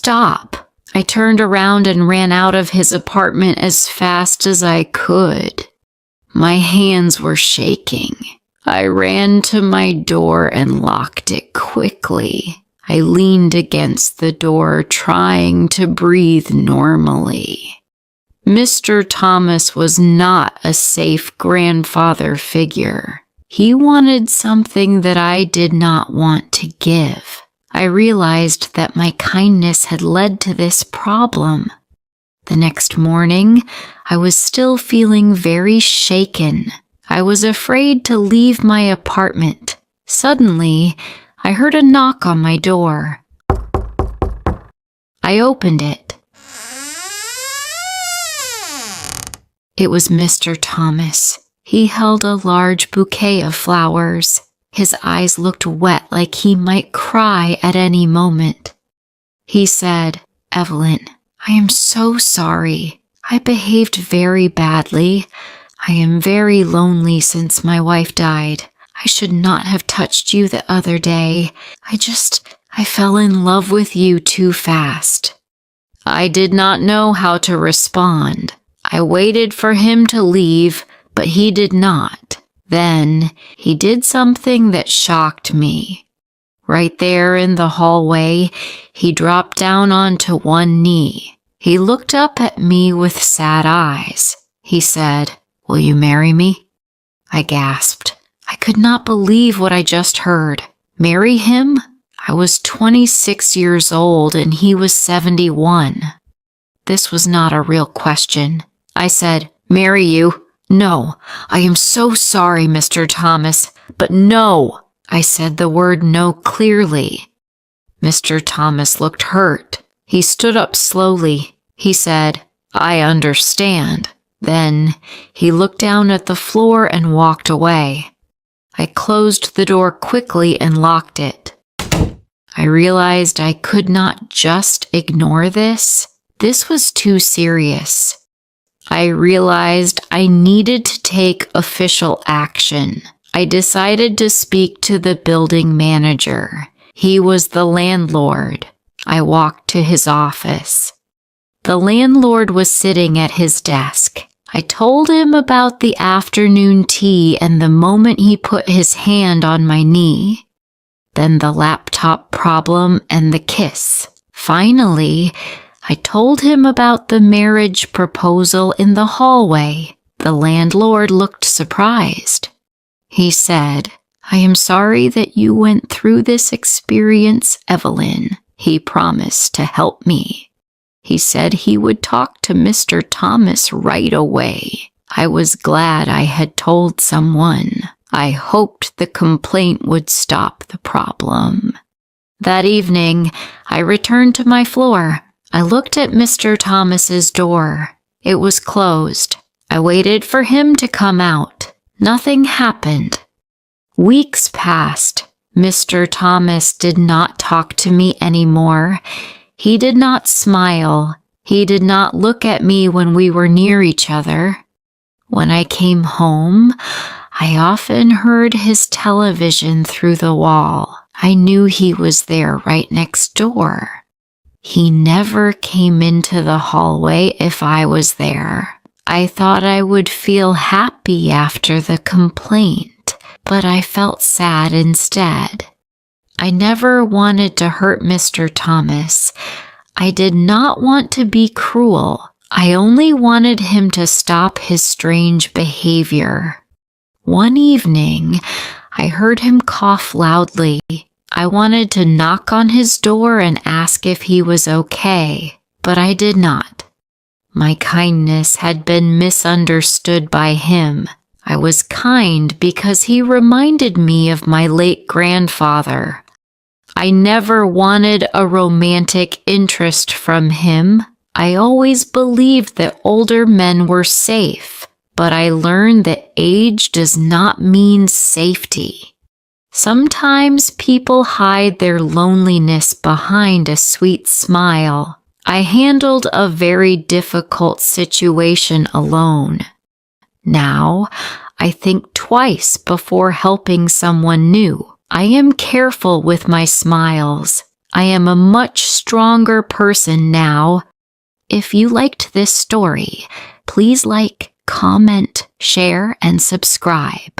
stop. I turned around and ran out of his apartment as fast as I could. My hands were shaking. I ran to my door and locked it quickly. I leaned against the door, trying to breathe normally. Mr. Thomas was not a safe grandfather figure. He wanted something that I did not want to give. I realized that my kindness had led to this problem. The next morning, I was still feeling very shaken. I was afraid to leave my apartment. Suddenly, I heard a knock on my door. I opened it. It was Mr. Thomas. He held a large bouquet of flowers. His eyes looked wet like he might cry at any moment. He said, "Evelyn, I am so sorry. I behaved very badly. I am very lonely since my wife died. I should not have touched you the other day. I fell in love with you too fast." I did not know how to respond. I waited for him to leave, but he did not. Then he did something that shocked me. Right there in the hallway, he dropped down onto one knee. He looked up at me with sad eyes. He said, "Will you marry me?" I gasped. I could not believe what I just heard. Marry him? I was 26 years old and he was 71. This was not a real question. I said, "Marry you? No, I am so sorry, Mr. Thomas, but no." I said the word no clearly. Mr. Thomas looked hurt. He stood up slowly. He said, "I understand." Then he looked down at the floor and walked away. I closed the door quickly and locked it. I realized I could not just ignore this. This was too serious. I realized I needed to take official action. I decided to speak to the building manager. He was the landlord. I walked to his office. The landlord was sitting at his desk. I told him about the afternoon tea and the moment he put his hand on my knee. Then the laptop problem and the kiss. Finally, I told him about the marriage proposal in the hallway. The landlord looked surprised. He said, "I am sorry that you went through this experience, Evelyn." He promised to help me. He said he would talk to Mr. Thomas right away. I was glad I had told someone. I hoped the complaint would stop the problem. That evening, I returned to my floor. I looked at Mr. Thomas's door. It was closed. I waited for him to come out. Nothing happened. Weeks passed. Mr. Thomas did not talk to me anymore. He did not smile. He did not look at me when we were near each other. When I came home, I often heard his television through the wall. I knew he was there right next door. He never came into the hallway if I was there. I thought I would feel happy after the complaint, but I felt sad instead. I never wanted to hurt Mr. Thomas. I did not want to be cruel. I only wanted him to stop his strange behavior. One evening, I heard him cough loudly. I wanted to knock on his door and ask if he was okay, but I did not. My kindness had been misunderstood by him. I was kind because he reminded me of my late grandfather. I never wanted a romantic interest from him. I always believed that older men were safe, but I learned that age does not mean safety. Sometimes people hide their loneliness behind a sweet smile. I handled a very difficult situation alone. Now, I think twice before helping someone new. I am careful with my smiles. I am a much stronger person now. If you liked this story, please like, comment, share, and subscribe.